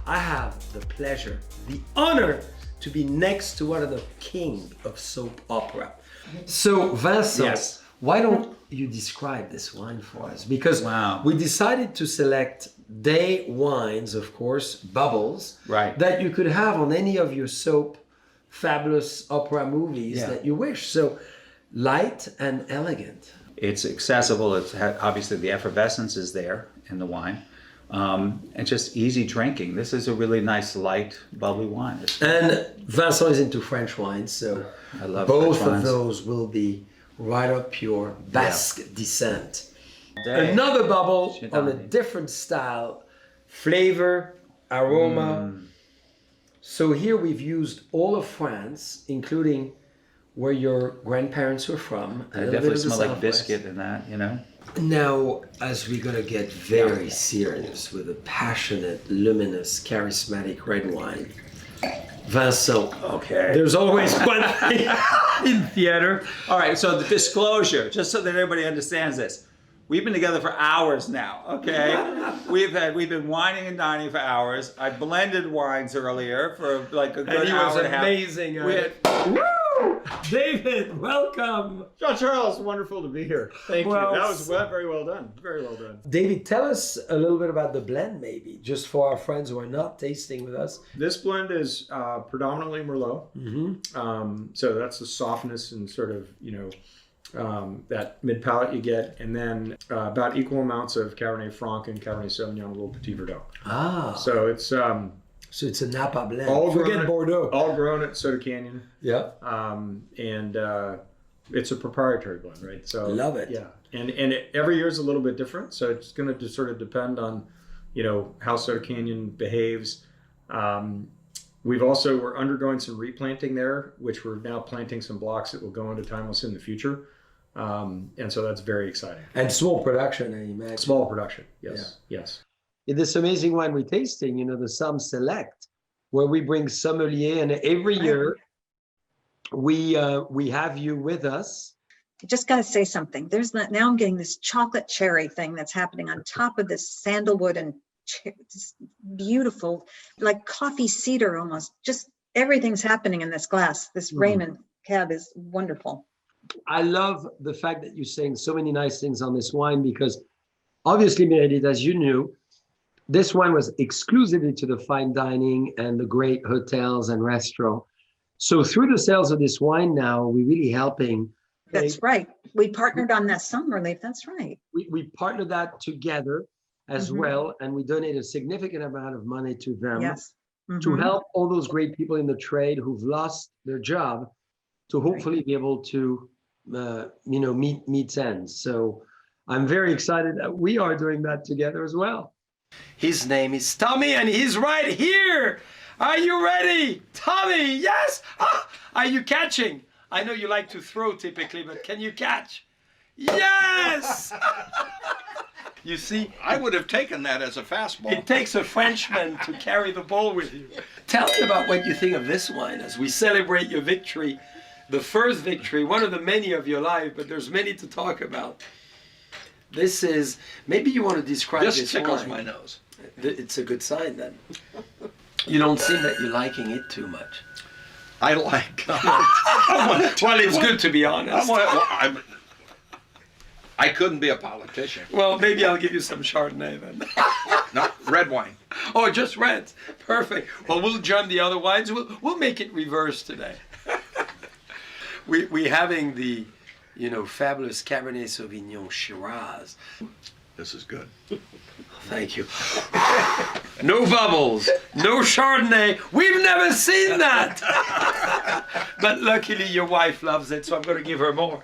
I have the pleasure, the honor to be next to one of the king of soap opera. So Vincent, Yes. why don't you describe this wine for us? Because Wow. we decided to select day wines, of course, bubbles, Right. that you could have on any of your soap fabulous opera movies Yeah. that you wish. So light and elegant. It's accessible. Obviously the effervescence is there in the wine. And just easy drinking. This is a really nice, light, bubbly wine. And Vincent is into French wines, so I love both French of wines. those will be right up your Basque descent. Day. Another bubble Shit on a on it. different style, flavor, aroma. So here we've used all of France, including where your grandparents were from. It definitely smells like biscuit and that, you know. Now, as we're gonna get very serious with a passionate, luminous, charismatic red wine, Vincent, Okay. there's always one thing in theater. All right, so the disclosure, just so that everybody understands this. We've been together for hours now, okay? We've been wining and dining for hours. I blended wines earlier for like a good And he hour was and a half. amazing. We had- Woo! David, welcome. John Charles, wonderful to be here. Thank Well, you. That was very well done. Very well done. David, tell us a little bit about the blend, maybe, just for our friends who are not tasting with us. This blend is predominantly Merlot. So that's the softness and sort of, that mid palate you get. And then about equal amounts of Cabernet Franc and Cabernet Sauvignon, a little Petit Verdot. Ah, So it's so it's a Napa blend. all Forget grown at- Bordeaux. all grown at Soda Canyon. Yeah. And it's a proprietary blend, right? So Love it. Yeah, and every year is a little bit different, so it's going to just sort of depend on, how Soda Canyon behaves. We're undergoing some replanting there, which we're now planting some blocks that will go into Timeless in the future, and so that's very exciting. And small production, I imagine. Small production, yes, yes. In this amazing wine we're tasting, the Somme Select, where we bring sommelier, and every year we have you with us. I just got to say something. Now I'm getting this chocolate cherry thing that's happening on top of this sandalwood and this beautiful, like coffee cedar almost. Just everything's happening in this glass. This Raymond cab is wonderful. I love the fact that you're saying so many nice things on this wine, because obviously, Meredith, as you knew, this wine was exclusively to the fine dining and the great hotels and restaurants. So through the sales of this wine now, we're really helping. That's right. We partnered on that summer leaf. That's right. We partnered that together as well, and we donate a significant amount of money to them Yes. to help all those great people in the trade who've lost their job to hopefully be able to, meet ends. So I'm very excited that we are doing that together as well. His name is Tommy, and he's right here. Are you ready? Tommy, yes. Ah, are you catching? I know you like to throw typically, but can you catch? Yes! You see, I would have taken that as a fastball. it takes a Frenchman to carry the ball with you. Tell me about what you think of this wine as we celebrate your victory, the first victory, one of the many of your life, but there's many to talk about. This is, maybe you want to describe This this tickles wine. my nose. It's a good sign then. You don't seem that you're liking it too much. I like. Well, it's good to be honest. I couldn't be a politician. Well, maybe I'll give you some Chardonnay then. No, red wine. Oh, just reds. Perfect. Well, we'll jam the other wines. We'll make it reverse today. We're having the, fabulous Cabernet Sauvignon Shiraz. This is good. Thank you. No bubbles, no Chardonnay. We've never seen that. But luckily your wife loves it, so I'm going to give her more.